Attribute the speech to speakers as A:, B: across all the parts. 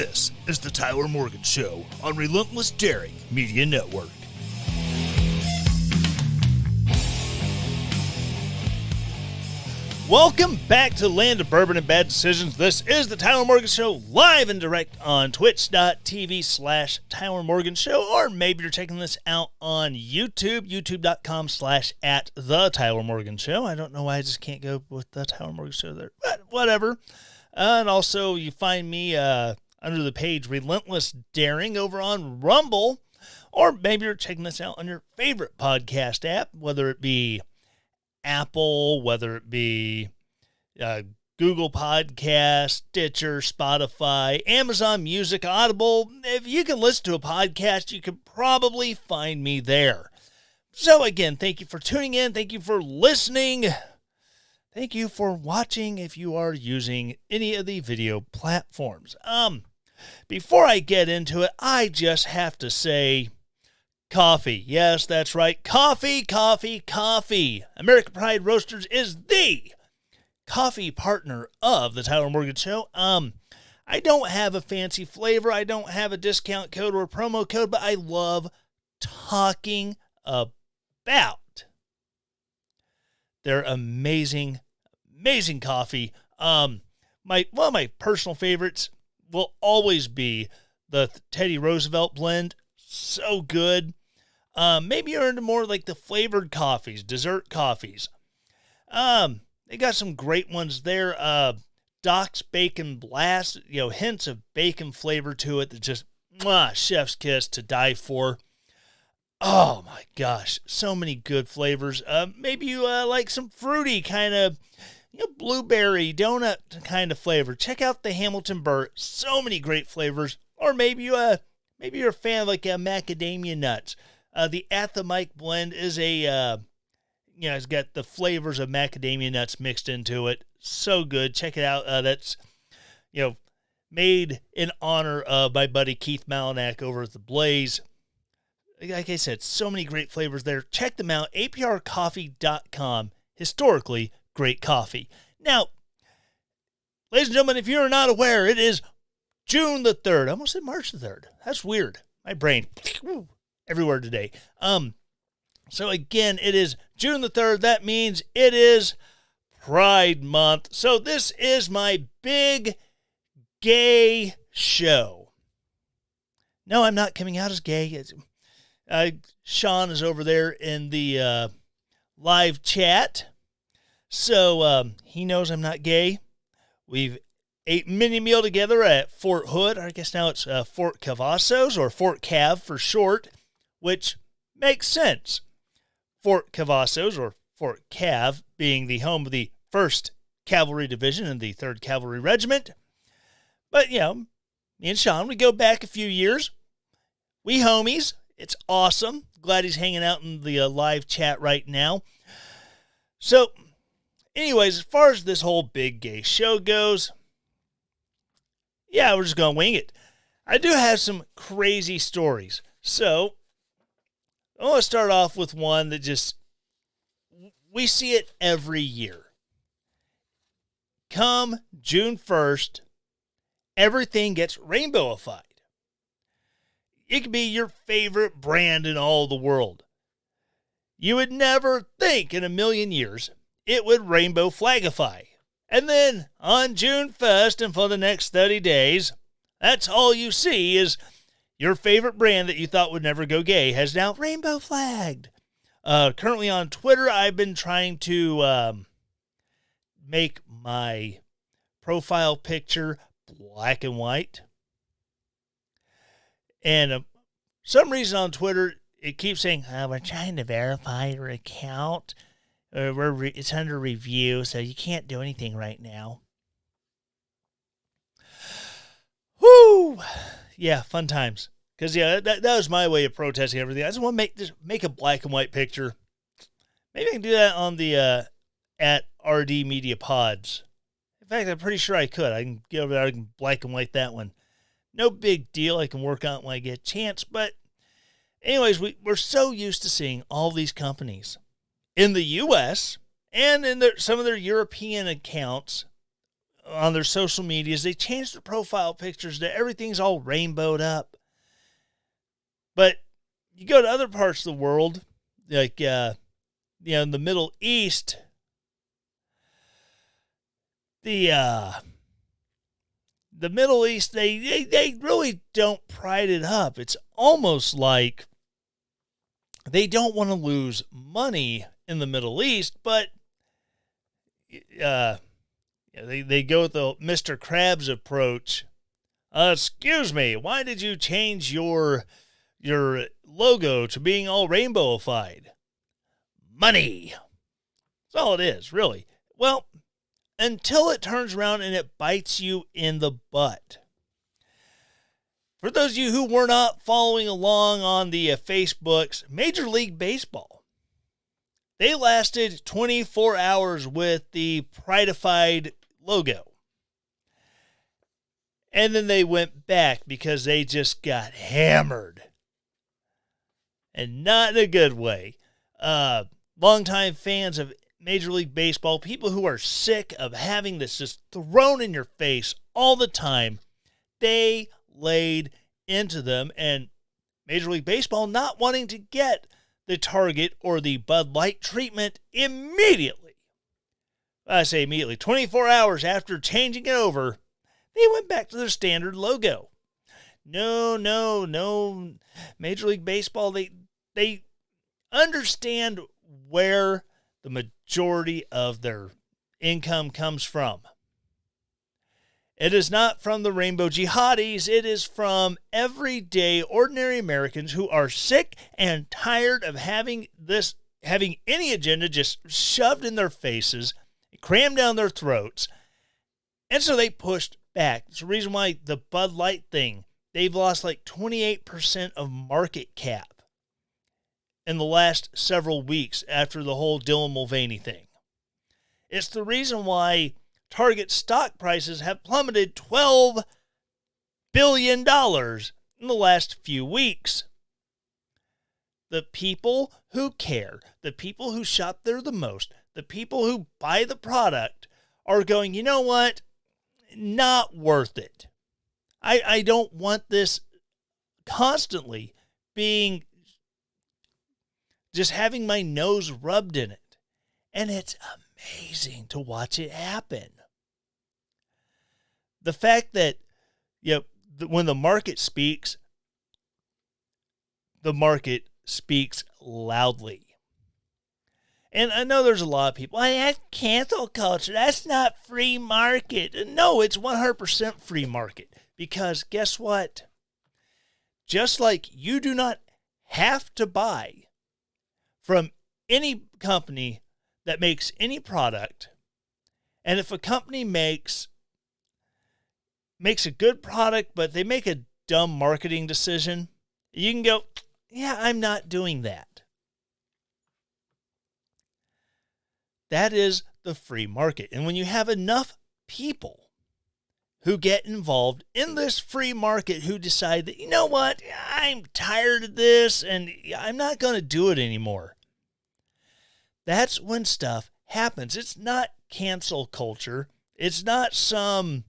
A: This is the Tyler Morgan Show on Relentless Daring Media Network. Welcome back to the land of bourbon and bad decisions. This is the Tyler Morgan Show, live and direct on twitch.tv/Tyler Morgan Show, or maybe you're checking this out on YouTube, youtube.com/@the Tyler Morgan Show. I don't know why I just can't go with the Tyler Morgan Show there, but whatever. And also, you find me under the page Relentless Daring over on Rumble, or maybe you're checking this out on your favorite podcast app, whether it be Apple, whether it be Google Podcast, Stitcher, Spotify, Amazon Music, Audible. If you can listen to a podcast, you can probably find me there. So again, thank you for tuning in. Thank you for listening. Thank you for watching if you are using any of the video platforms. Before I get into it, I just have to say coffee. Yes, that's right. Coffee, coffee, coffee. American Pride Roasters is the coffee partner of the Tyler Morgan Show. I don't have a fancy flavor. I don't have a discount code or a promo code, but I love talking about their amazing coffee. My personal favorites will always be the Teddy Roosevelt blend. So good. Maybe you're into more like the flavored coffees, dessert coffees. They got some great ones there. Doc's Bacon Blast, hints of bacon flavor to it that just, chef's kiss to die for. Oh my gosh, so many good flavors. Maybe you like some fruity kind of, blueberry donut kind of flavor. Check out the Hamilton Burr. So many great flavors. Or maybe you're a fan of like macadamia nuts. The At the Mic blend is it's got the flavors of macadamia nuts mixed into it. So good. Check it out. That's, made in honor of my buddy Keith Malinak over at The Blaze. Like I said, so many great flavors there. Check them out. aprcoffee.com. Historically great coffee. Now, ladies and gentlemen, if you're not aware, it is June the 3rd. I almost said March the 3rd. That's weird. My brain everywhere today. So again, it is June the 3rd. That means it is Pride Month. So this is my big gay show. No, I'm not coming out as gay. Sean is over there in the live chat. So he knows I'm not gay. We've ate mini meal together at Fort Hood. I guess now it's Fort Cavazos, or Fort Cav for short, which makes sense. Fort Cavazos, or Fort Cav, being the home of the 1st Cavalry Division and the 3rd Cavalry Regiment. But, me and Sean, we go back a few years. We homies. It's awesome. Glad he's hanging out in the live chat right now. So, anyways, as far as this whole big gay show goes, we're just going to wing it. I do have some crazy stories. So, I want to start off with one that we see it every year. Come June 1st, everything gets rainbowified. It could be your favorite brand in all the world. You would never think in a million years it would rainbow flagify. And then on June 1st and for the next 30 days, that's all you see is your favorite brand that you thought would never go gay has now rainbow flagged. Currently on Twitter, I've been trying to make my profile picture black and white. And some reason on Twitter, it keeps saying, we're trying to verify your account. It's under review, so you can't do anything right now. Whoo! Yeah, fun times. Because, that was my way of protesting everything. I just want to make a black and white picture. Maybe I can do that on the at RD Media Pods. In fact, I'm pretty sure I could. I can get over there, I can black and white that one. No big deal. I can work on it when I get a chance. But anyways, we're so used to seeing all these companies in the U.S. and in some of their European accounts on their social medias. They change their profile pictures to everything's all rainbowed up. But you go to other parts of the world, like in the Middle East, the Middle East, they really don't pride it up. It's almost like they don't want to lose money in the Middle East, but they go with the Mr. Krabs approach. Excuse me, why did you change your logo to being all rainbowified? Money. That's all it is, really. Well, until it turns around and it bites you in the butt. For those of you who were not following along on the Facebooks, Major League Baseball, they lasted 24 hours with the Prideified logo. And then they went back because they just got hammered. And not in a good way. Longtime fans of Major League Baseball, people who are sick of having this just thrown in your face all the time, they laid into them, and Major League Baseball not wanting to get the Target or the Bud Light treatment immediately. I say immediately, 24 hours after changing it over, they went back to their standard logo. No. Major League Baseball, they understand where the majority of their income comes from. It is not from the rainbow jihadis. It is from everyday, ordinary Americans who are sick and tired of having any agenda just shoved in their faces, crammed down their throats. And so they pushed back. It's the reason why the Bud Light thing, they've lost like 28% of market cap in the last several weeks after the whole Dylan Mulvaney thing. It's the reason why Target stock prices have plummeted $12 billion in the last few weeks. The people who care, the people who shop there the most, the people who buy the product are going, you know what? Not worth it. I don't want this constantly being, just having my nose rubbed in it. And it's amazing to watch it happen. The fact that, when the market speaks loudly. And I know there's a lot of people, that's cancel culture. That's not free market. No, it's 100% free market. Because guess what? Just like you do not have to buy from any company that makes any product, and if a company makes a good product, but they make a dumb marketing decision, you can go, yeah, I'm not doing that. That is the free market. And when you have enough people who get involved in this free market, who decide that, you know what, I'm tired of this and I'm not going to do it anymore, that's when stuff happens. It's not cancel culture. It's not some,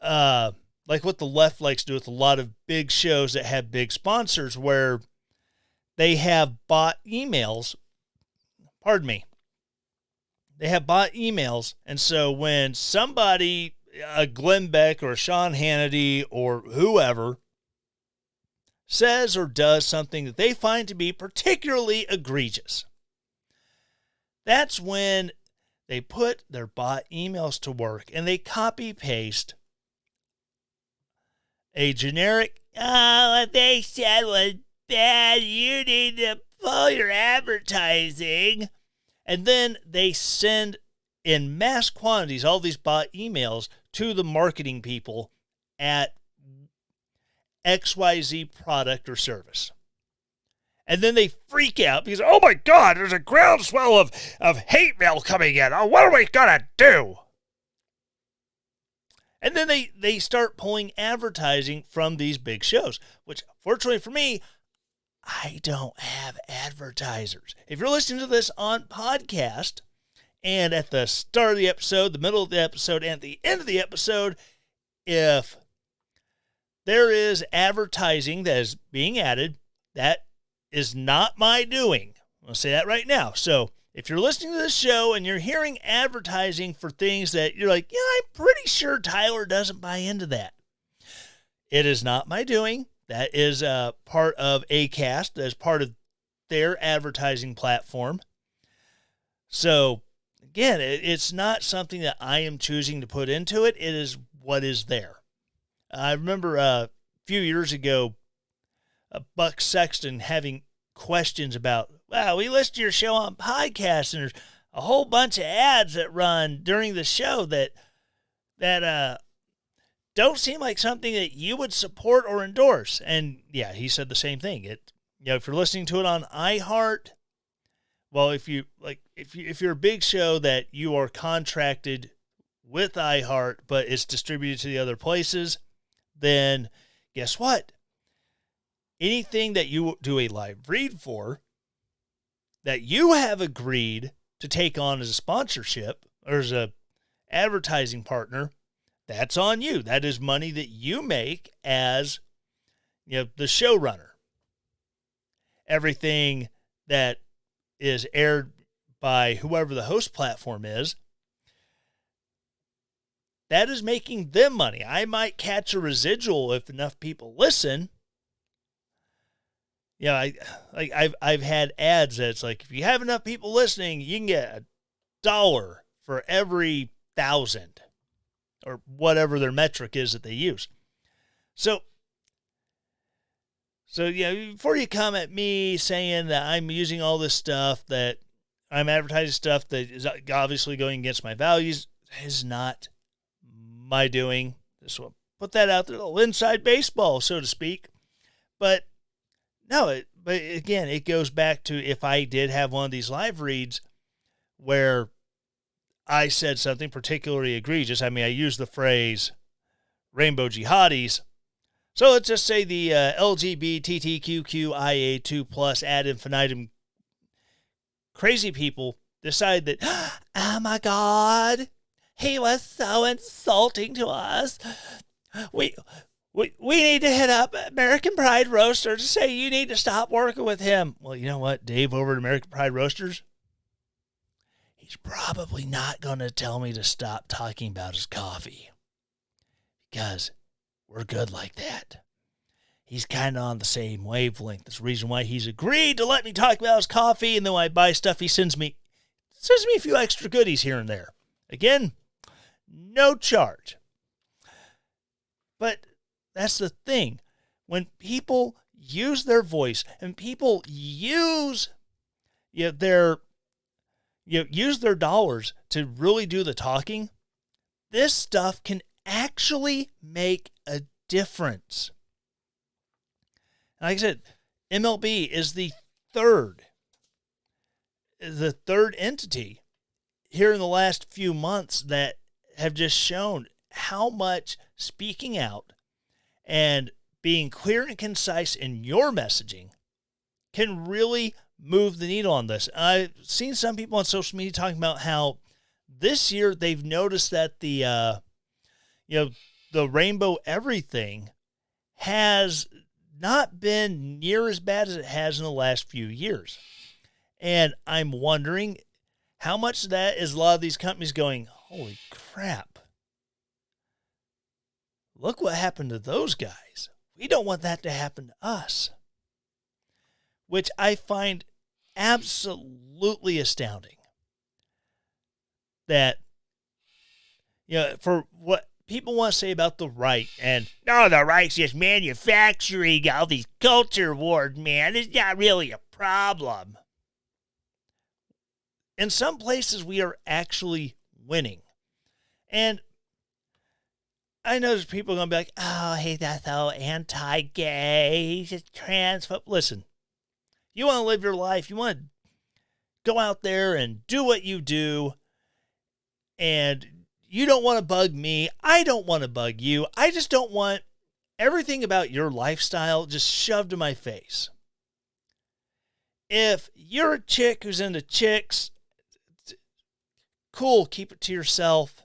A: like what the left likes to do with a lot of big shows that have big sponsors, where they have bot emails. Pardon me. They have bot emails. And so when somebody, a Glenn Beck or a Sean Hannity or whoever, says or does something that they find to be particularly egregious, that's when they put their bot emails to work and they copy paste a generic, what they said was bad, you need to pull your advertising. And then they send in mass quantities all these bot emails to the marketing people at XYZ product or service. And then they freak out because, oh my God, there's a groundswell of hate mail coming in. Oh, what are we going to do? And then they start pulling advertising from these big shows, which fortunately for me, I don't have advertisers. If you're listening to this on podcast and at the start of the episode, the middle of the episode, and at the end of the episode, if there is advertising that is being added, that is not my doing. I'll say that right now. So if you're listening to this show and you're hearing advertising for things that you're like, yeah, I'm pretty sure Tyler doesn't buy into that. It is not my doing. That is part of Acast. That's part of their advertising platform. So again, it's not something that I am choosing to put into it. It is what is there. I remember a few years ago, Buck Sexton having questions about, wow, we listen to your show on podcasts, and there's a whole bunch of ads that run during the show that don't seem like something that you would support or endorse. And yeah, he said the same thing. If you're listening to it on iHeart, well, if you're a big show that you are contracted with iHeart, but it's distributed to the other places, then guess what? Anything that you do a live read for that you have agreed to take on as a sponsorship or as a advertising partner, that's on you. That is money that you make as the showrunner. Everything that is aired by whoever the host platform is, that is making them money. I might catch a residual if enough people listen. I've had ads that's like, if you have enough people listening, you can get $1 for every 1,000 or whatever their metric is that they use. So before you come at me saying that I'm using all this stuff, that I'm advertising stuff that is obviously going against my values, that is not my doing. Just want to put that out there, a little inside baseball, so to speak. But no, but again, it goes back to if I did have one of these live reads where I said something particularly egregious. I mean, I used the phrase rainbow jihadis. So let's just say the LGBTQIA2+ ad infinitum crazy people decide that, oh my God, he was so insulting to us. We need to hit up American Pride Roasters to say you need to stop working with him. Well, you know what, Dave over at American Pride Roasters, he's probably not going to tell me to stop talking about his coffee because we're good like that. He's kind of on the same wavelength. That's the reason why he's agreed to let me talk about his coffee, and then when I buy stuff, he sends me a few extra goodies here and there. Again, no charge. But that's the thing. When people use their voice and people use their dollars to really do the talking, this stuff can actually make a difference. Like I said, MLB is the third entity here in the last few months that have just shown how much speaking out and being clear and concise in your messaging can really move the needle on this. I've seen some people on social media talking about how this year they've noticed that the rainbow everything has not been near as bad as it has in the last few years. And I'm wondering how much of that is a lot of these companies going, holy crap, look what happened to those guys. We don't want that to happen to us. Which I find absolutely astounding. That, for what people want to say about the right, and no, the right's just manufacturing all these culture wars, man. It's not really a problem. In some places, we are actually winning. And I know there's people going to be like, oh, hey, that's so anti-gay. He's just transphobe. Listen, you want to live your life. You want to go out there and do what you do. And you don't want to bug me. I don't want to bug you. I just don't want everything about your lifestyle just shoved in my face. If you're a chick who's into chicks, cool, keep it to yourself.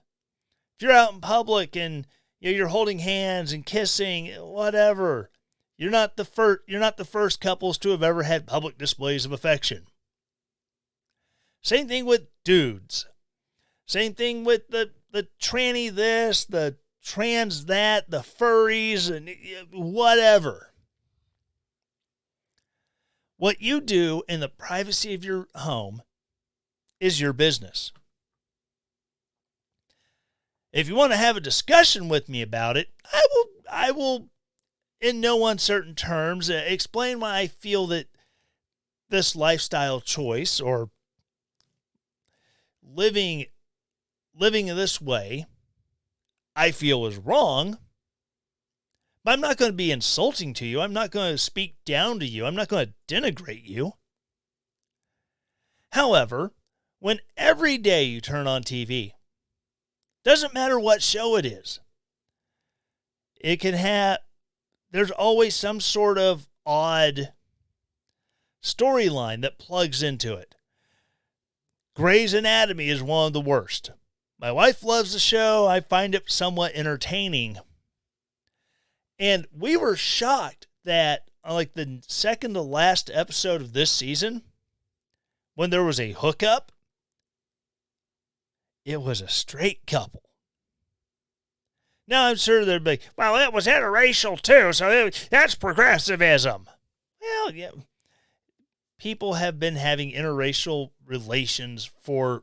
A: If you're out in public and you're holding hands and kissing, whatever, you're not the first couples to have ever had public displays of affection. Same thing with dudes. Same thing with the tranny this, the trans that, the furries, and whatever. What you do in the privacy of your home is your business. If you want to have a discussion with me about it, I will, in no uncertain terms, explain why I feel that this lifestyle choice or living this way, I feel is wrong. But I'm not going to be insulting to you. I'm not going to speak down to you. I'm not going to denigrate you. However, when every day you turn on TV, doesn't matter what show it is, there's always some sort of odd storyline that plugs into it. Grey's Anatomy is one of the worst. My wife loves the show. I find it somewhat entertaining. And we were shocked that on like the second to last episode of this season, when there was a hookup, it was a straight couple. Now I'm sure they'd be, well, it was interracial too, so that's progressivism. Well, yeah. People have been having interracial relations for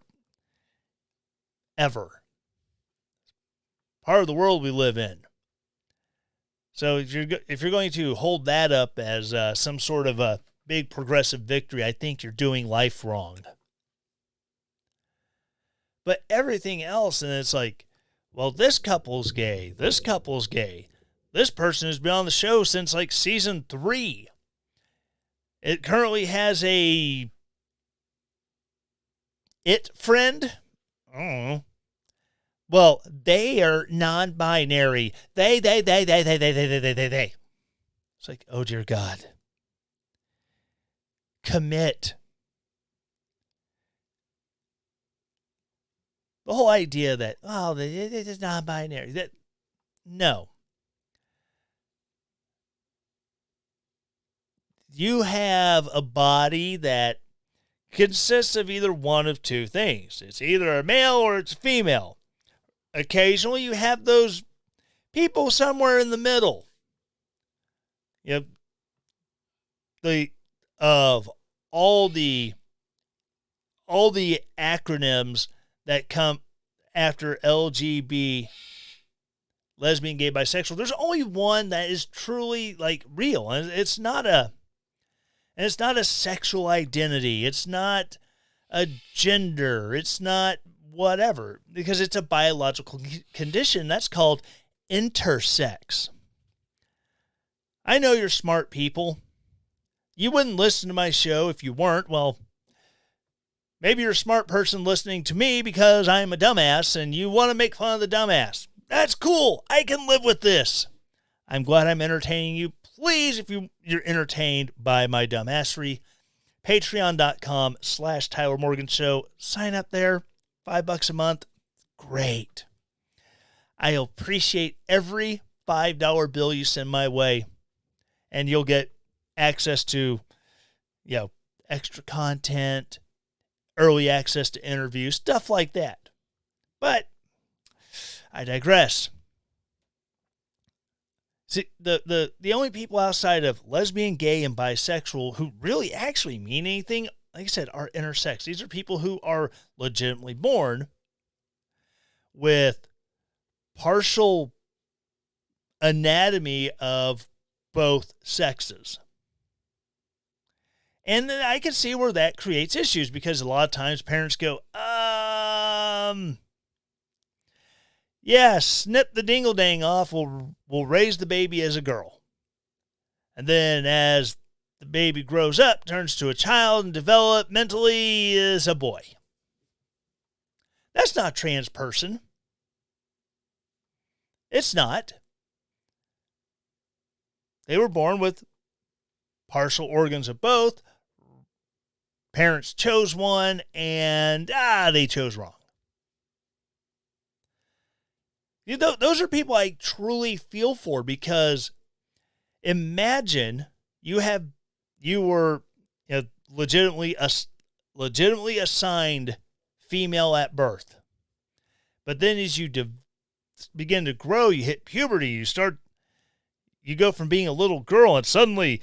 A: ever. Part of the world we live in. So if you're going to hold that up as some sort of a big progressive victory, I think you're doing life wrong. But everything else, and it's like, well, this couple's gay. This couple's gay. This person has been on the show since like season 3. It currently has a friend. I don't know. Well, they are non-binary. They. It's like, oh dear God. Commit. The whole idea that, oh, it is non-binary. No. You have a body that consists of either one of two things. It's either a male or it's female. Occasionally you have those people somewhere in the middle. Of all the acronyms that come after LGBT, lesbian, gay, bisexual, there's only one that is truly like real, and it's not a sexual identity. It's not a gender. It's not whatever, because it's a biological condition. That's called intersex. I know you're smart people. You wouldn't listen to my show if you weren't. Well, maybe you're a smart person listening to me because I'm a dumbass and you want to make fun of the dumbass. That's cool. I can live with this. I'm glad I'm entertaining you. Please, if you're entertained by my dumbassery, patreon.com/Tyler Morgan Show. Sign up there. $5 a month. Great. I appreciate every $5 bill you send my way. And you'll get access to, extra content, early access to interviews, stuff like that. But I digress. See, the only people outside of lesbian, gay, and bisexual who really actually mean anything, like I said, are intersex. These are people who are legitimately born with partial anatomy of both sexes. And then I can see where that creates issues, because a lot of times parents go, yeah, snip the dingle-dang off, we'll raise the baby as a girl. And then as the baby grows up, turns to a child, and developmentally is a boy. That's not a trans person. It's not. They were born with partial organs of both. Parents chose one, and they chose wrong. You know, those are people I truly feel for, because imagine you were, legitimately assigned female at birth, but then as you begin to grow, you hit puberty, you go from being a little girl, and suddenly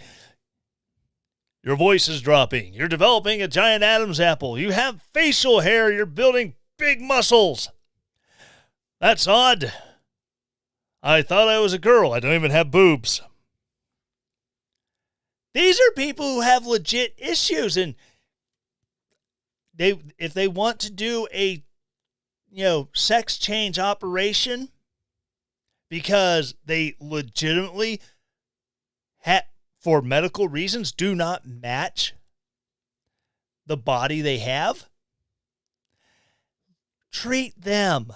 A: your voice is dropping. You're developing a giant Adam's apple. You have facial hair. You're building big muscles. That's odd. I thought I was a girl. I don't even have boobs. These are people who have legit issues, and if they want to do a sex change operation because they legitimately for medical reasons do not match the body they have, treat them.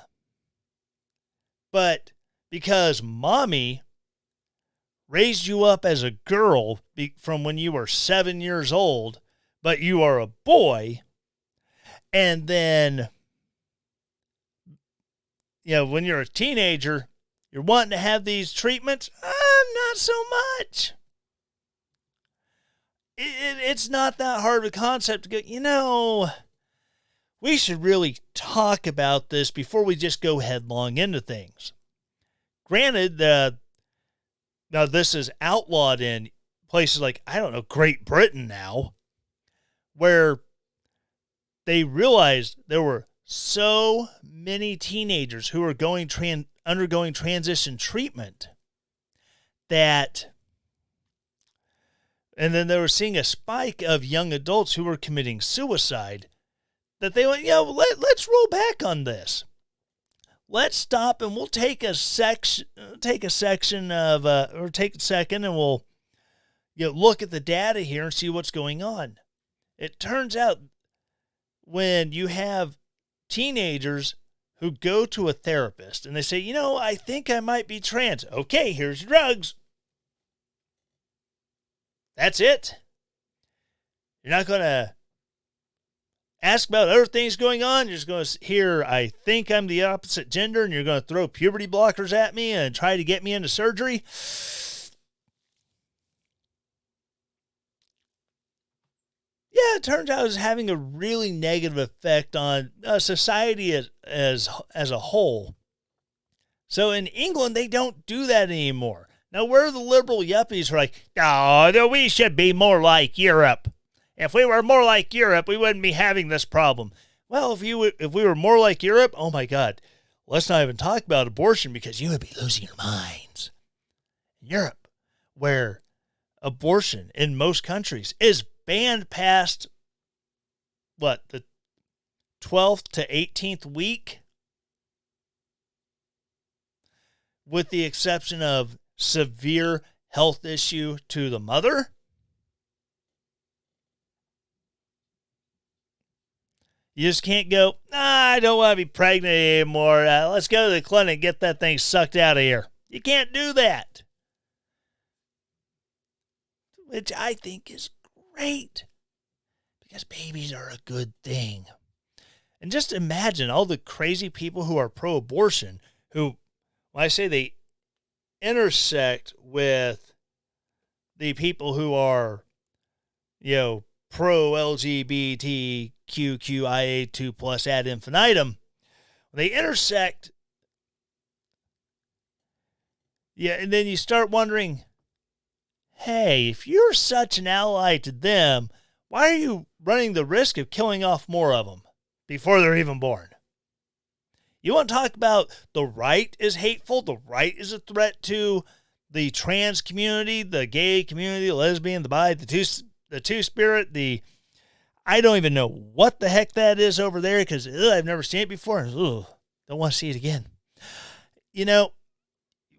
A: But because mommy raised you up as a girl from when you were 7 years old, but you are a boy, and then, when you're a teenager, you're wanting to have these treatments, not so much. It's not that hard of a concept to go, we should really talk about this before we just go headlong into things. Granted, now this is outlawed in places like, Great Britain now, where they realized there were so many teenagers who were undergoing transition treatment and then they were seeing a spike of young adults who were committing suicide, that they went, let's roll back on this. Let's stop, and we'll take a second and we'll look at the data here and see what's going on. It turns out when you have teenagers who go to a therapist and they say, I think I might be trans. Okay, here's your drugs. That's it. You're not going to ask about other things going on. You're just going to hear, I think I'm the opposite gender, and you're going to throw puberty blockers at me and try to get me into surgery. Yeah, it turns out it's having a really negative effect on society as a whole. So in England, they don't do that anymore. Now, where the liberal yuppies are like, we should be more like Europe. If we were more like Europe, we wouldn't be having this problem. Well, if we were more like Europe, oh my God, let's not even talk about abortion, because you would be losing your minds. In Europe, where abortion in most countries is banned past, the 12th to 18th week, with the exception of severe health issue to the mother. You just can't go, I don't want to be pregnant anymore. Let's go to the clinic and get that thing sucked out of here. You can't do that. Which I think is great, because babies are a good thing. And just imagine all the crazy people who are pro-abortion, who, when I say they intersect with the people who are, pro-LGBTQIA2+ ad infinitum, they intersect. Yeah, and then you start wondering, hey, if you're such an ally to them, why are you running the risk of killing off more of them before they're even born? You want to talk about the right is hateful, the right is a threat to the trans community, the gay community, the lesbian, the bi, the two-spirit, I don't even know what the heck that is over there, because I've never seen it before. Don't want to see it again.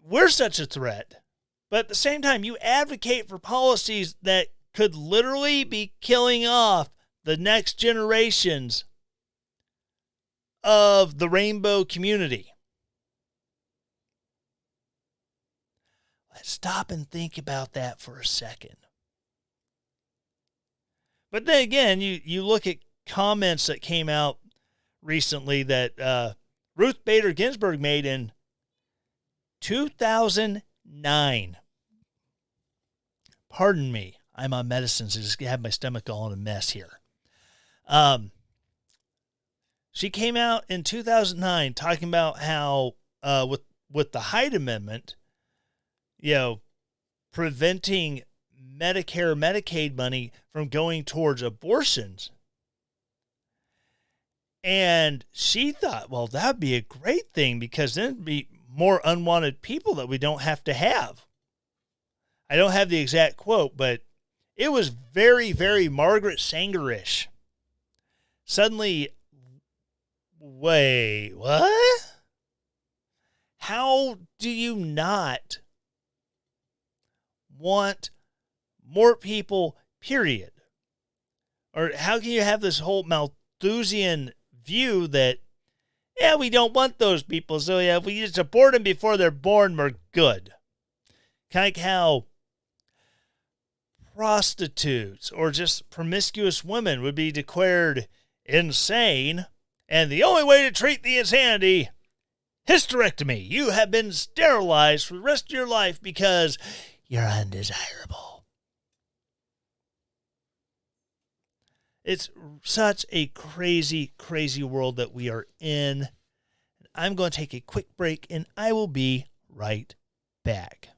A: We're such a threat, but at the same time, you advocate for policies that could literally be killing off the next generations of the rainbow community. Let's stop and think about that for a second. But then again, you look at comments that came out recently that Ruth Bader Ginsburg made in 2009. Pardon me. I'm on medicines. I just have my stomach all in a mess here. She came out in 2009 talking about how with the Hyde Amendment, preventing Medicare, Medicaid money from going towards abortions. And she thought, well, that'd be a great thing because then it'd be more unwanted people that we don't have to have. I don't have the exact quote, but it was very, very Margaret Sanger-ish. Suddenly, wait, what? How do you not want more people, period? Or how can you have this whole Malthusian view that, we don't want those people, so if we just abort them before they're born, we're good. Kind of like how prostitutes or just promiscuous women would be declared insane, and the only way to treat the insanity, hysterectomy. You have been sterilized for the rest of your life because you're undesirable. It's such a crazy, crazy world that we are in. I'm going to take a quick break, and I will be right back.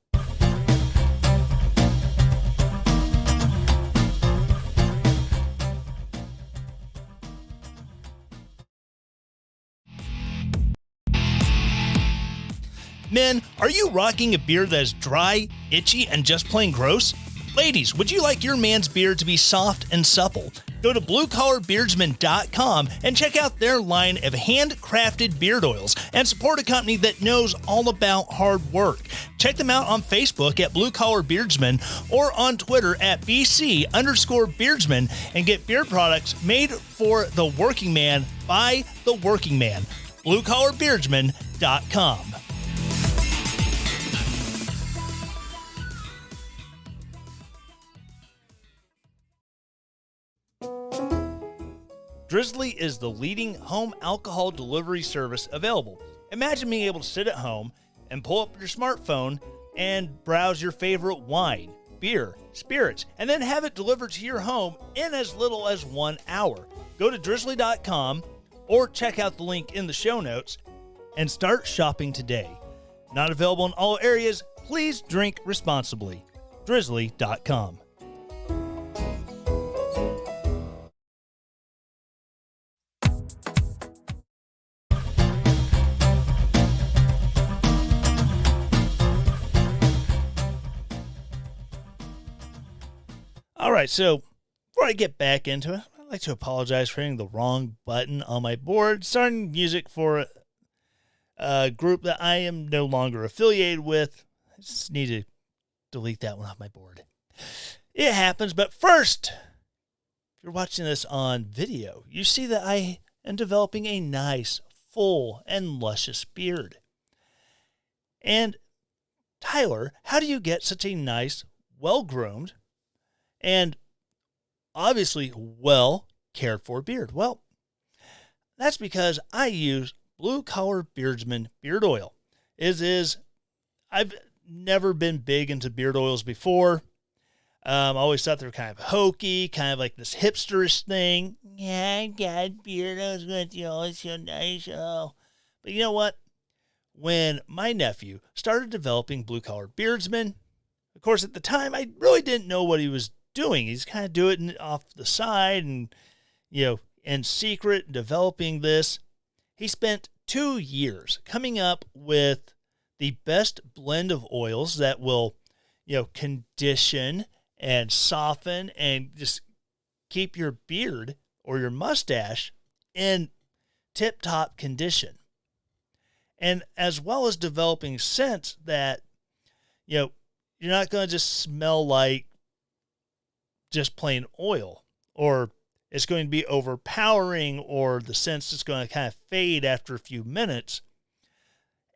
A: Men, are you rocking a beard that is dry, itchy, and just plain gross? Ladies, would you like your man's beard to be soft and supple? Go to bluecollarbeardsman.com and check out their line of handcrafted beard oils and support a company that knows all about hard work. Check them out on Facebook at Blue Collar Beardsman or on Twitter at BC_Beardsman and get beard products made for the working man by the working man. BlueCollarBeardsman.com. Drizzly is the leading home alcohol delivery service available. Imagine being able to sit at home and pull up your smartphone and browse your favorite wine, beer, spirits, and then have it delivered to your home in as little as 1 hour. Go to drizzly.com or check out the link in the show notes and start shopping today. Not available in all areas. Please drink responsibly. Drizzly.com. All right, so before I get back into it, I'd like to apologize for hitting the wrong button on my board, starting music for a group that I am no longer affiliated with. I just need to delete that one off my board. It happens, but first, if you're watching this on video, you see that I am developing a nice, full, and luscious beard. And Tyler, how do you get such a nice, well-groomed, and obviously well cared for beard? Well, that's because I use Blue Collar Beardsman beard oil. I've never been big into beard oils before. I always thought they were kind of hokey, kind of like this hipsterish thing. Yeah, I got beard oils with you. It's so nice. Oh. But you know what? When my nephew started developing Blue Collar Beardsman, of course, at the time, I really didn't know what he was doing. He's kind of doing it off the side and, in secret, developing this. He spent 2 years coming up with the best blend of oils that will, condition and soften and just keep your beard or your mustache in tip-top condition. And as well as developing scents that, you're not going to just smell like just plain oil, or it's going to be overpowering, or the scent is going to kind of fade after a few minutes.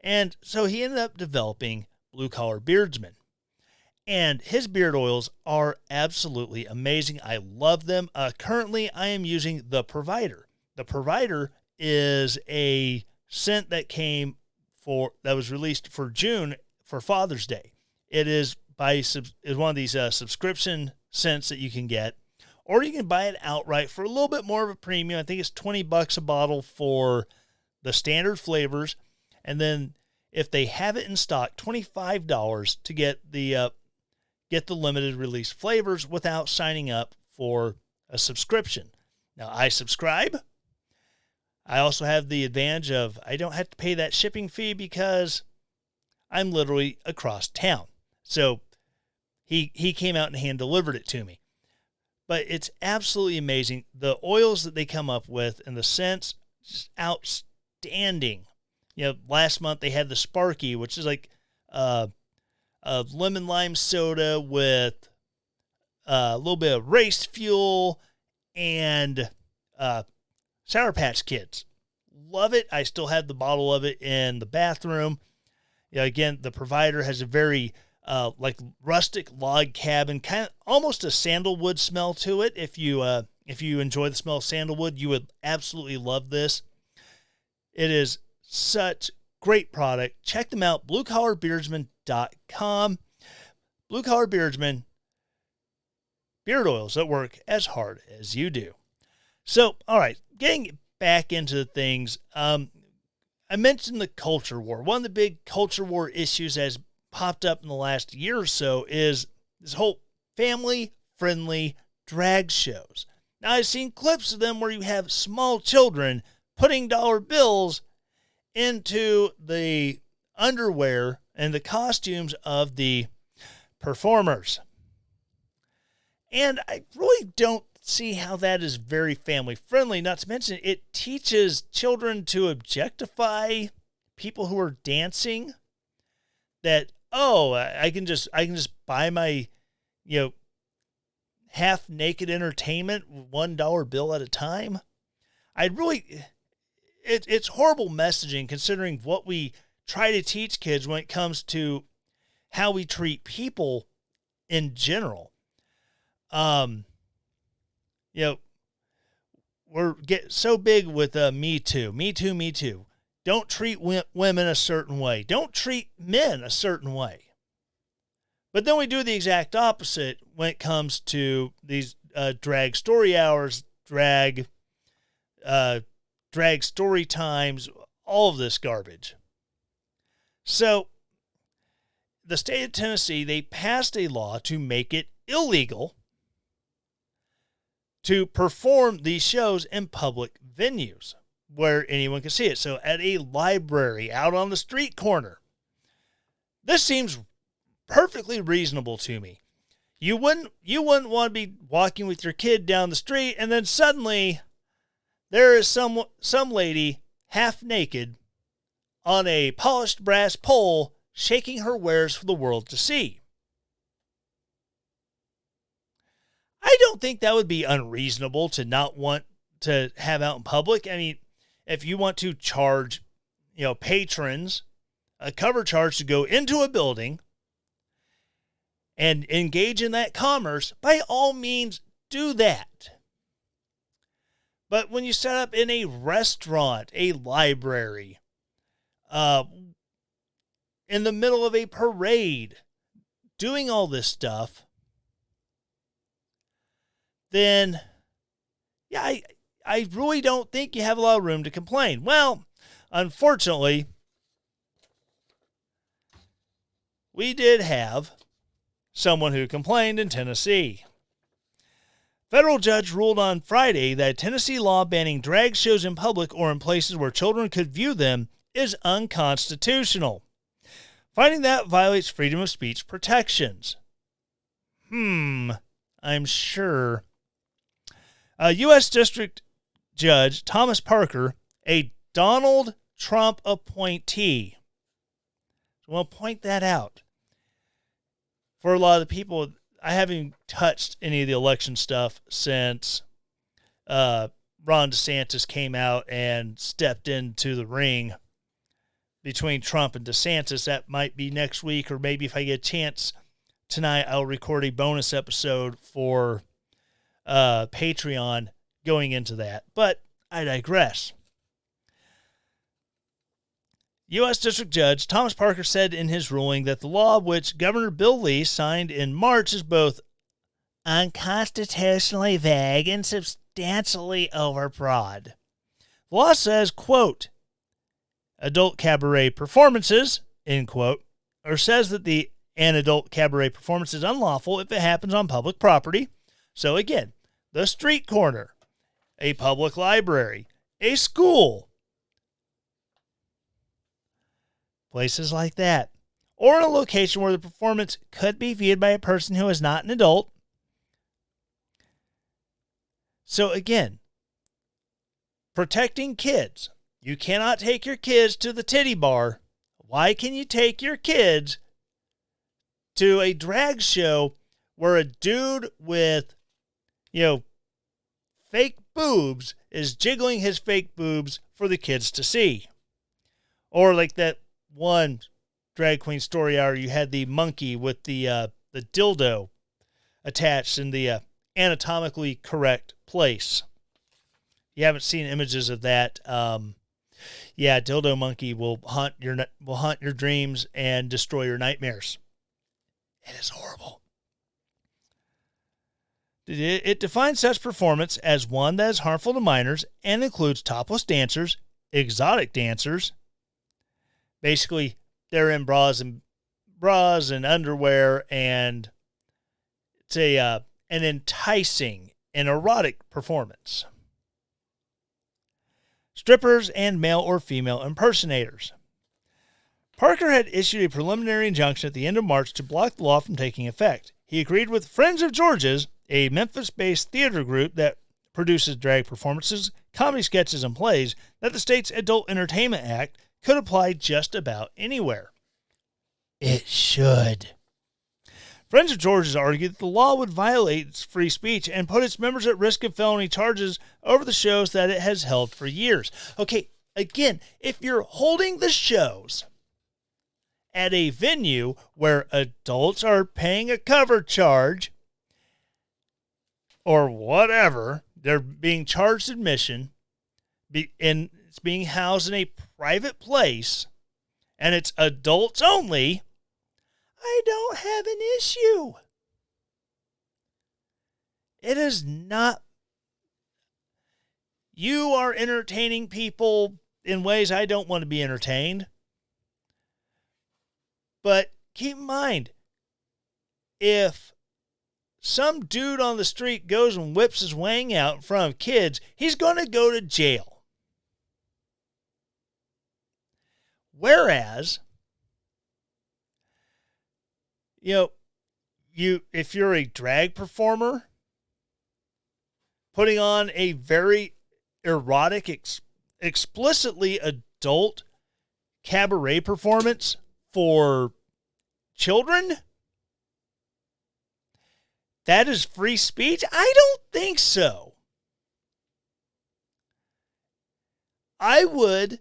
A: And so he ended up developing Blue Collar Beardsman. And his beard oils are absolutely amazing. I love them. Currently, I am using The Provider. The Provider is a scent that came that was released for June for Father's Day. It is one of these subscription scents that you can get, or you can buy it outright for a little bit more of a premium. I think it's $20 a bottle for the standard flavors, and then if they have it in stock, $25 to get the limited release flavors without signing up for a subscription. Now, I subscribe. I also have the advantage of I don't have to pay that shipping fee because I'm literally across town. So he came out and hand delivered it to me. But it's absolutely amazing. The oils that they come up with and the scents, just outstanding. Last month they had the Sparky, which is like a lemon lime soda with a little bit of race fuel and Sour Patch Kids. Love it. I still have the bottle of it in the bathroom. Again, the provider has a very like rustic log cabin, kind of almost a sandalwood smell to it. If you enjoy the smell of sandalwood, you would absolutely love this. It is such great product. Check them out, bluecollarbeardsman.com. Blue Collar Beardsman, beard oils that work as hard as you do. So, all right, getting back into things, I mentioned the culture war. One of the big culture war issues has popped up in the last year or so is this whole family-friendly drag shows. Now, I've seen clips of them where you have small children putting dollar bills into the underwear and the costumes of the performers. And I really don't see how that is very family-friendly. Not to mention, it teaches children to objectify people who are dancing. That, I can just buy my, half-naked entertainment $1 bill at a time. It's horrible messaging considering what we try to teach kids when it comes to how we treat people in general. We're getting so big with Me Too. Me Too, Me Too. Don't treat women a certain way. Don't treat men a certain way. But then we do the exact opposite when it comes to these drag story hours, drag story times, all of this garbage. So, the state of Tennessee, they passed a law to make it illegal to perform these shows in public venues where anyone can see it. So at a library, out on the street corner. This seems perfectly reasonable to me. You wouldn't want to be walking with your kid down the street and then suddenly there is some lady half naked on a polished brass pole shaking her wares for the world to see. I don't think that would be unreasonable to not want to have out in public. I mean, if you want to charge, patrons a cover charge to go into a building and engage in that commerce, by all means, do that. But when you set up in a restaurant, a library, in the middle of a parade, doing all this stuff, then, I really don't think you have a lot of room to complain. Well, unfortunately, we did have someone who complained in Tennessee. Federal judge ruled on Friday that a Tennessee law banning drag shows in public or in places where children could view them is unconstitutional, finding that violates freedom of speech protections. I'm sure. U.S. District Judge Thomas Parker, a Donald Trump appointee. I want to point that out. For a lot of the people, I haven't touched any of the election stuff since Ron DeSantis came out and stepped into the ring between Trump and DeSantis. That might be next week, or maybe if I get a chance tonight, I'll record a bonus episode for Patreon going into that. But I digress. U.S. District Judge Thomas Parker said in his ruling that the law which Governor Bill Lee signed in March is both unconstitutionally vague and substantially overbroad. The law says, quote, adult cabaret performances, end quote, or says that an adult cabaret performance is unlawful if it happens on public property. So again, the street corner, a public library, a school, places like that, or in a location where the performance could be viewed by a person who is not an adult. So again, protecting kids. You cannot take your kids to the titty bar. Why can you take your kids to a drag show where a dude with, fake boobs is jiggling his fake boobs for the kids to see? Or like that one drag queen story hour, you had the monkey with the dildo attached in the anatomically correct place. You haven't seen images of that. Dildo monkey will haunt your dreams and destroy your nightmares. It is horrible. It defines such performance as one that is harmful to minors and includes topless dancers, exotic dancers. Basically, they're in bras and underwear, and it's an enticing and erotic performance. Strippers and male or female impersonators. Parker had issued a preliminary injunction at the end of March to block the law from taking effect. He agreed with Friends of George's, a Memphis-based theater group that produces drag performances, comedy sketches, and plays, that the state's Adult Entertainment Act could apply just about anywhere. It should. Friends of George's argued that the law would violate its free speech and put its members at risk of felony charges over the shows that it has held for years. Okay, again, if you're holding the shows at a venue where adults are paying a cover charge or whatever, they're being charged admission, and it's being housed in a private place, and it's adults only, I don't have an issue. It is not. You are entertaining people in ways I don't want to be entertained. But keep in mind, if some dude on the street goes and whips his wang out in front of kids, he's going to go to jail. Whereas, if you're a drag performer putting on a very erotic, explicitly adult cabaret performance for children, that is free speech? I don't think so. I would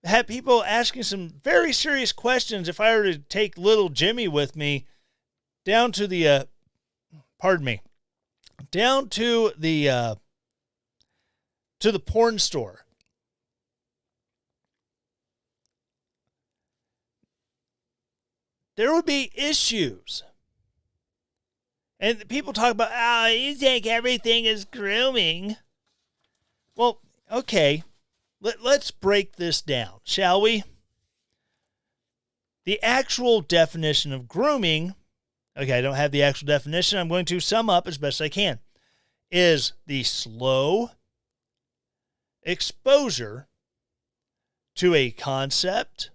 A: have people asking some very serious questions if I were to take little Jimmy with me down to the, down to the porn store. There would be issues. And people talk about, you think everything is grooming. Well, okay. Let's break this down, shall we? The actual definition of grooming, okay, I don't have the actual definition. I'm going to sum up as best I can, is the slow exposure to a concept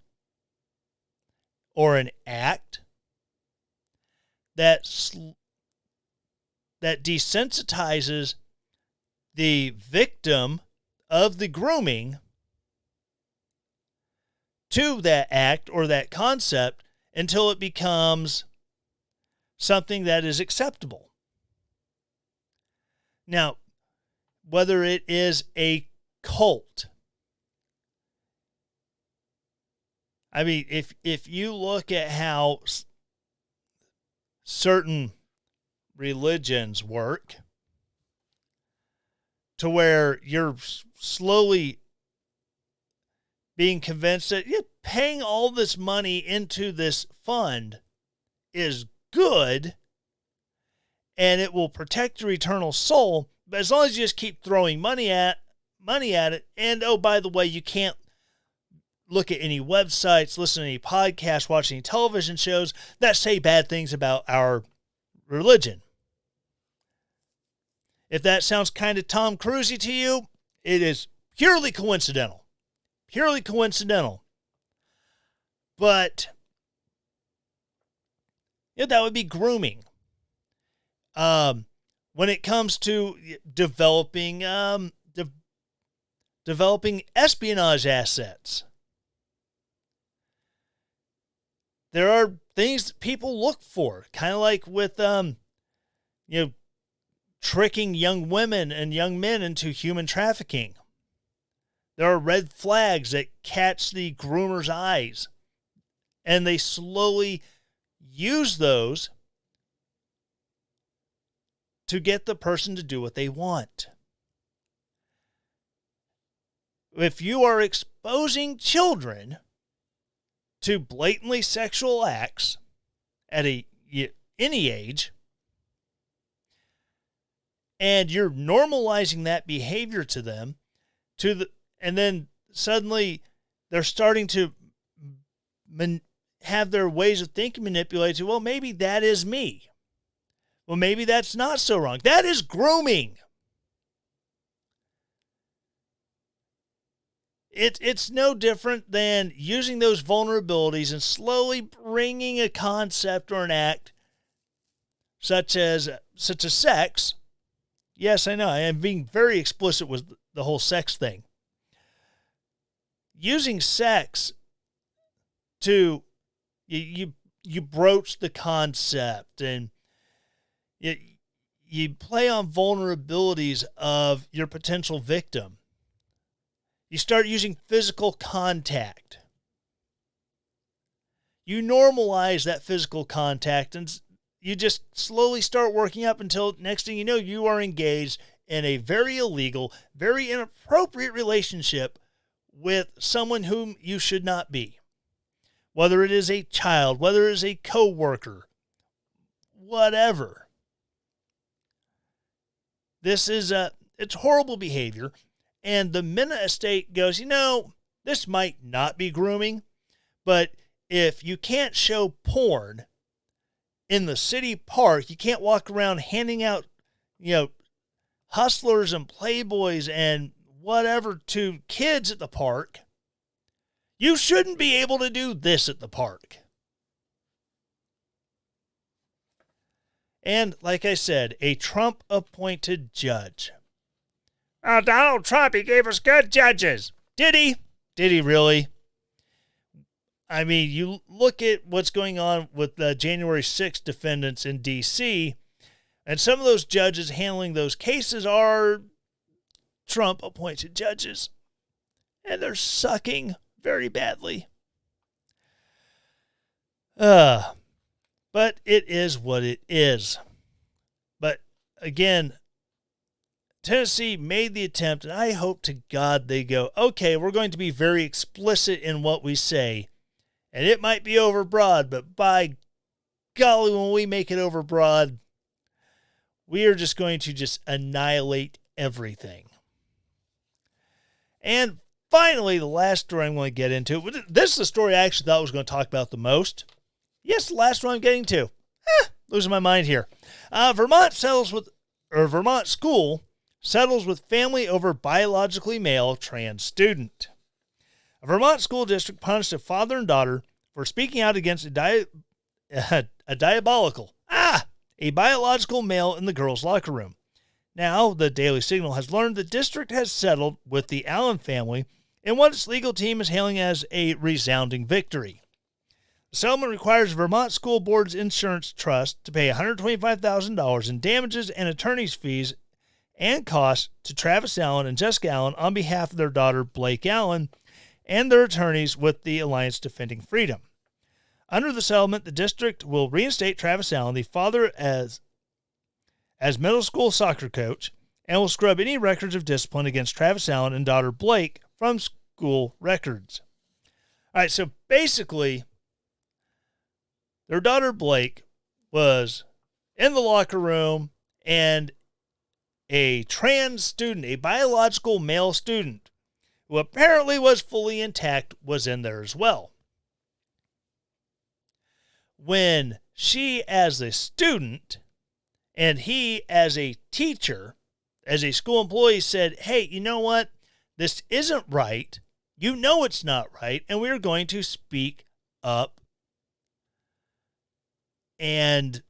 A: or an act that desensitizes the victim of the grooming to that act or that concept until it becomes something that is acceptable. Now, whether it is a cult, I mean, if you look at how certain religions work, to where you're slowly being convinced that paying all this money into this fund is good and it will protect your eternal soul. But as long as you just keep throwing money at it, and oh, by the way, you can't look at any websites, listen to any podcasts, watch any television shows that say bad things about our religion. If that sounds kind of Tom Cruise-y to you, it is purely coincidental. Purely coincidental. But that would be grooming. When it comes to developing espionage assets, there are things that people look for, kind of like with tricking young women and young men into human trafficking. There are red flags that catch the groomer's eyes, and they slowly use those to get the person to do what they want. If you are exposing children to blatantly sexual acts at any age, and you're normalizing that behavior to them, and then suddenly they're starting to have their ways of thinking manipulated. Well, maybe that is me. Well, maybe that's not so wrong. That is grooming. It's no different than using those vulnerabilities and slowly bringing a concept or an act such as sex. Yes, I know. I am being very explicit with the whole sex thing. Using sex to you broach the concept, and you play on vulnerabilities of your potential victim. You start using physical contact. You normalize that physical contact, and you just slowly start working up until next thing you know, you are engaged in a very illegal, very inappropriate relationship with someone whom you should not be. Whether it is a child, whether it is a coworker, whatever. This is it's horrible behavior. And the Minna estate goes, this might not be grooming, but if you can't show porn in the city park, you can't walk around handing out, hustlers and playboys and whatever to kids at the park, you shouldn't be able to do this at the park. And like I said, a Trump-appointed judge. Oh, Donald Trump, he gave us good judges. Did he? Did he really? I mean, you look at what's going on with the January 6th defendants in D.C., and some of those judges handling those cases are Trump-appointed judges. And they're sucking very badly. But it is what it is. But again, Tennessee made the attempt, and I hope to God they go, okay, we're going to be very explicit in what we say. And it might be overbroad, but by golly, when we make it overbroad, we are just going to annihilate everything. And finally, the last story I'm going to get into. This is the story I actually thought I was going to talk about the most. Yes, the last one I'm getting to. Losing my mind here. Vermont school settles with family over biologically male trans student. A Vermont school district punished a father and daughter for speaking out against a biological male in the girls' locker room. Now, the Daily Signal has learned the district has settled with the Allen family in what its legal team is hailing as a resounding victory. The settlement requires Vermont School Board's insurance trust to pay $125,000 in damages and attorney's fees and costs to Travis Allen and Jessica Allen on behalf of their daughter Blake Allen and their attorneys with the Alliance Defending Freedom. Under the settlement, the district will reinstate Travis Allen, the father, as middle school soccer coach, and will scrub any records of discipline against Travis Allen and daughter Blake from school records. All right, so basically, their daughter Blake was in the locker room, and a trans student, a biological male student, who apparently was fully intact, was in there as well. When she, as a student, and he, as a teacher, as a school employee, said, hey, you know what? This isn't right. You know it's not right, and we're going to speak up and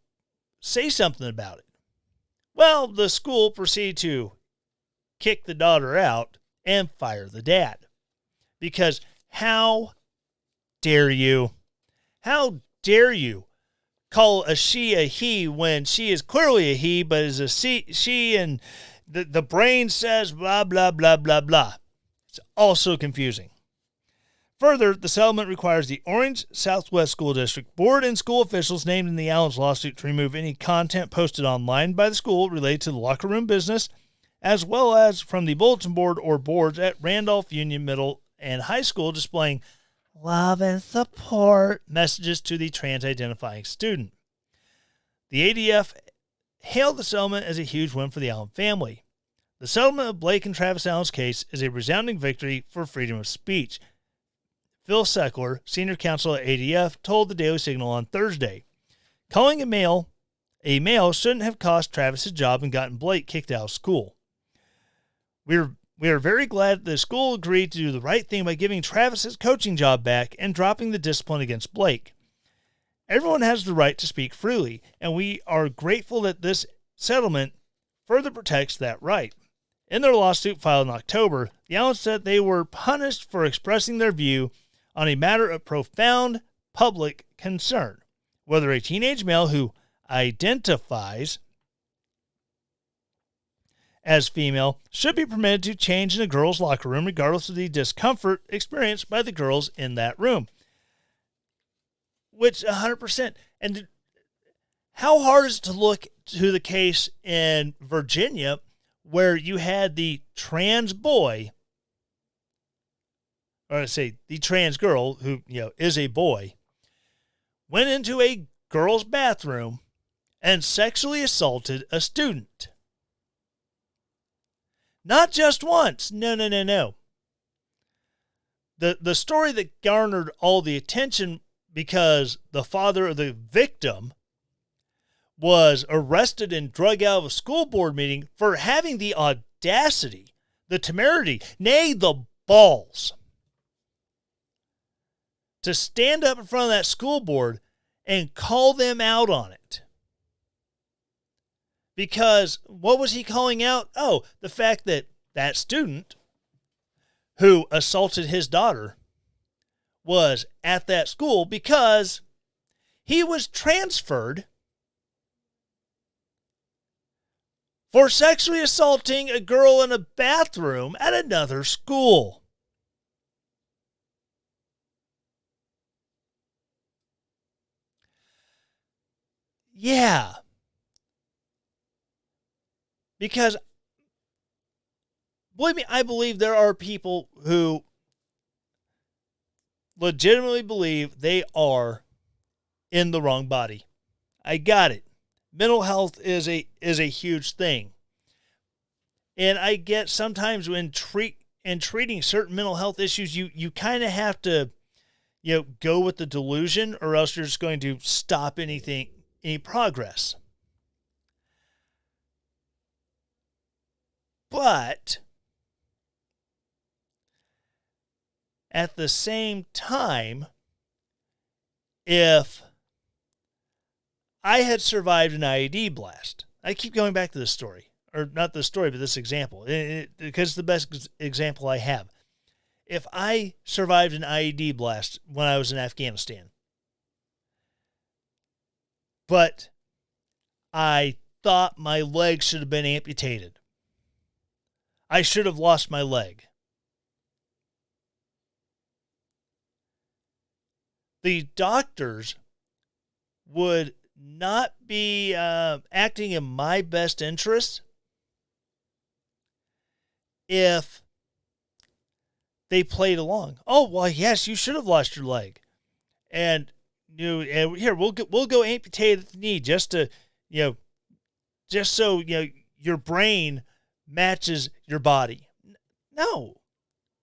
A: say something about it. Well, the school proceeded to kick the daughter out and fire the dad. Because how dare you? How dare you call a she a he when she is clearly a he, but is a she, and the brain says blah, blah, blah, blah, blah. It's also confusing. Further, the settlement requires the Orange Southwest School District Board and school officials named in the Allen's lawsuit to remove any content posted online by the school related to the locker room business, as well as from the bulletin board or boards at Randolph Union Middle and High School displaying love and support messages to the trans-identifying student. The ADF hailed the settlement as a huge win for the Allen family. The settlement of Blake and Travis Allen's case is a resounding victory for freedom of speech. Phil Seckler, senior counsel at ADF, told the Daily Signal on Thursday, calling a male shouldn't have cost Travis his job and gotten Blake kicked out of school. We are very glad the school agreed to do the right thing by giving Travis his coaching job back and dropping the discipline against Blake. Everyone has the right to speak freely, and we are grateful that this settlement further protects that right. In their lawsuit filed in October, the Allens said they were punished for expressing their view on a matter of profound public concern, whether a teenage male who identifies as female should be permitted to change in a girl's locker room regardless of the discomfort experienced by the girls in that room. Which 100%. And how hard is it to look to the case in Virginia where you had the trans boy, or I say the trans girl who, is a boy, went into a girl's bathroom and sexually assaulted a student. Not just once. No. The story that garnered all the attention because the father of the victim was arrested and drug out of a school board meeting for having the audacity, the temerity, nay, the balls to stand up in front of that school board and call them out on it. Because what was he calling out? Oh, the fact that that student who assaulted his daughter was at that school because he was transferred for sexually assaulting a girl in a bathroom at another school. Yeah. Because, believe me, I believe there are people who legitimately believe they are in the wrong body. I got it. Mental health is a huge thing. And I get sometimes when treating certain mental health issues, you kind of have to, go with the delusion, or else you're just going to stop any progress. But at the same time, if I had survived an IED blast, I keep going back to this story, or not this story, but this example, because it's the best example I have. If I survived an IED blast when I was in Afghanistan, but I thought my leg should have been amputated, I should have lost my leg. The doctors would not be acting in my best interest if they played along. Oh, well, yes, you should have lost your leg. And here we'll go amputate at the knee just to, just so your brain matches your body. No,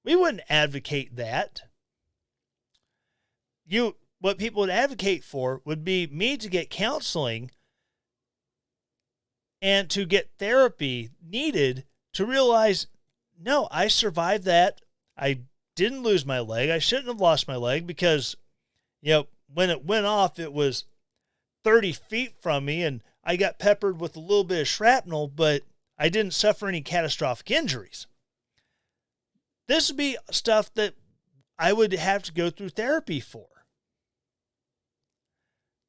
A: we wouldn't advocate that. What people would advocate for would be me to get counseling and to get therapy needed to realize, no, I survived that. I didn't lose my leg. I shouldn't have lost my leg because, when it went off, it was 30 feet from me and I got peppered with a little bit of shrapnel, but I didn't suffer any catastrophic injuries. This would be stuff that I would have to go through therapy for,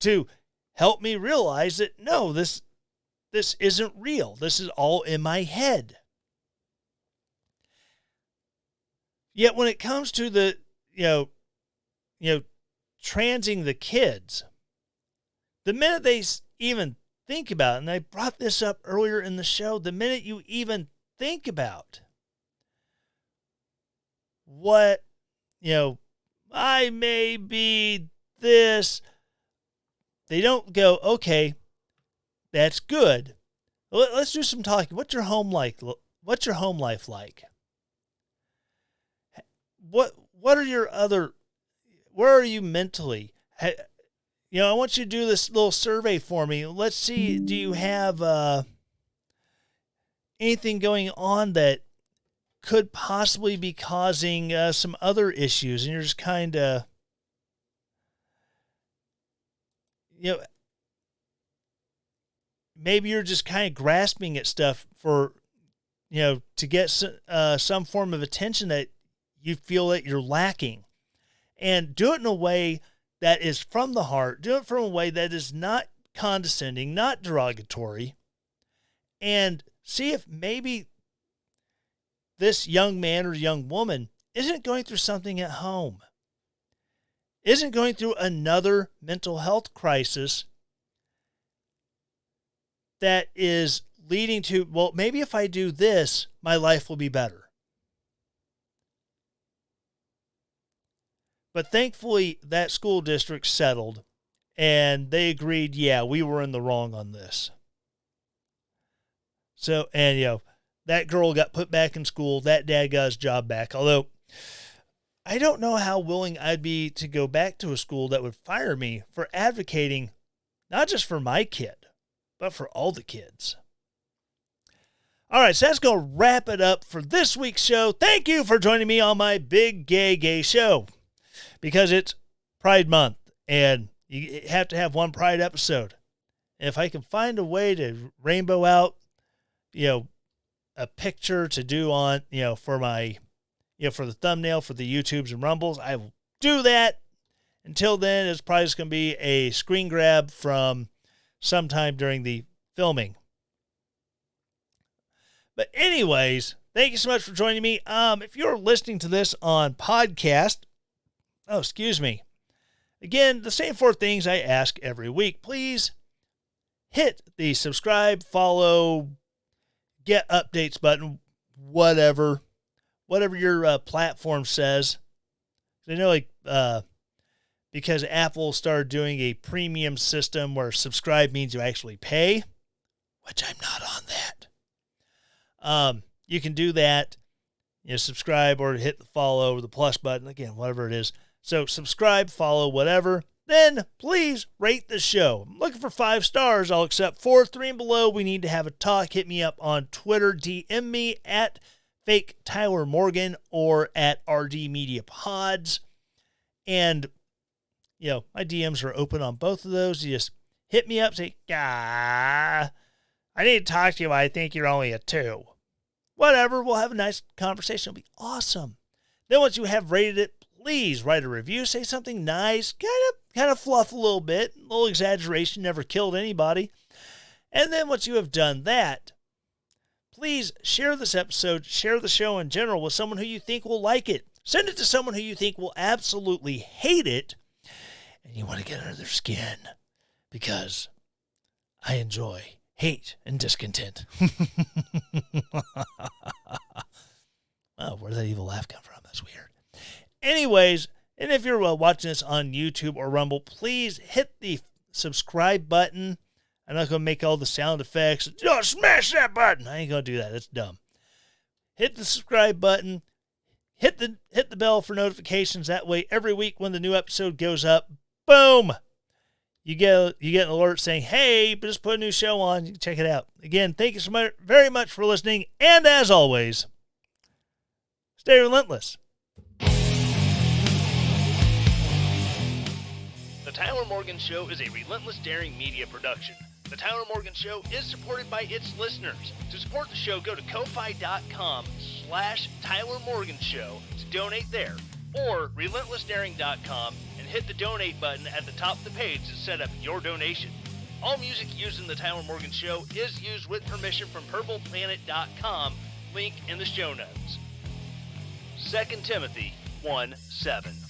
A: to help me realize that, no, this isn't real. This is all in my head. Yet when it comes to the, transing the kids, the minute they even think about it, and I brought this up earlier in the show, the minute you even think about what, I may be this, they don't go, okay, that's good. Let's do some talking. What's your home like? What's your home life like? What are your other, where are you mentally? I want you to do this little survey for me. Let's see, do you have anything going on that could possibly be causing some other issues? And you're just kind of, maybe you're just kind of grasping at stuff for, to get some form of attention that you feel that you're lacking. And do it in a way that is from the heart. Do it from a way that is not condescending, not derogatory. And see if maybe this young man or young woman isn't going through something at home, isn't going through another mental health crisis that is leading to, well, maybe if I do this, my life will be better. But thankfully, that school district settled, and they agreed, yeah, we were in the wrong on this. So, and, that girl got put back in school. That dad got his job back. Although, I don't know how willing I'd be to go back to a school that would fire me for advocating not just for my kid, but for all the kids. All right, so that's going to wrap it up for this week's show. Thank you for joining me on my big gay show, because it's Pride Month, and you have to have one Pride episode. And if I can find a way to rainbow out, a picture to do on, for my, for the thumbnail for the YouTubes and Rumbles, I will do that. Until then, it's probably just going to be a screen grab from sometime during the filming. But anyways, thank you so much for joining me. If you're listening to this on podcast, again, the same 4 things I ask every week. Please hit the subscribe, follow, get updates button, whatever your platform says. I know, because Apple started doing a premium system where subscribe means you actually pay, which I'm not on that. You can do that, subscribe or hit the follow or the plus button, again, whatever it is. So subscribe, follow, whatever. Then please rate the show. I'm looking for 5 stars. I'll accept 4, 3 and below. We need to have a talk. Hit me up on Twitter. DM me at Fake Tyler Morgan or at RD Media Pods. And, my DMs are open on both of those. You just hit me up, say, I need to talk to you. I think you're only a 2. Whatever. We'll have a nice conversation. It'll be awesome. Then once you have rated it, please write a review, say something nice, kind of fluff a little bit, a little exaggeration, never killed anybody. And then once you have done that, please share this episode, share the show in general with someone who you think will like it. Send it to someone who you think will absolutely hate it, and you want to get under their skin, because I enjoy hate and discontent. Oh, where did that evil laugh come from? That's weird. Anyways, and if you're watching this on YouTube or Rumble, please hit the subscribe button. I'm not going to make all the sound effects. Smash that button. I ain't going to do that. That's dumb. Hit the subscribe button. Hit the bell for notifications. That way, every week when the new episode goes up, boom, you get an alert saying, hey, just put a new show on. You can check it out. Again, thank you so much, very much for listening. And as always, stay relentless. The Tyler Morgan Show is a Relentless Daring media production. The Tyler Morgan Show is supported by its listeners. To support the show, go to ko-fi.com/Tyler Morgan Show to donate there, or relentlessdaring.com and hit the donate button at the top of the page to set up your donation. All music used in the Tyler Morgan Show is used with permission from purpleplanet.com, link in the show notes. 2 Timothy 1:7.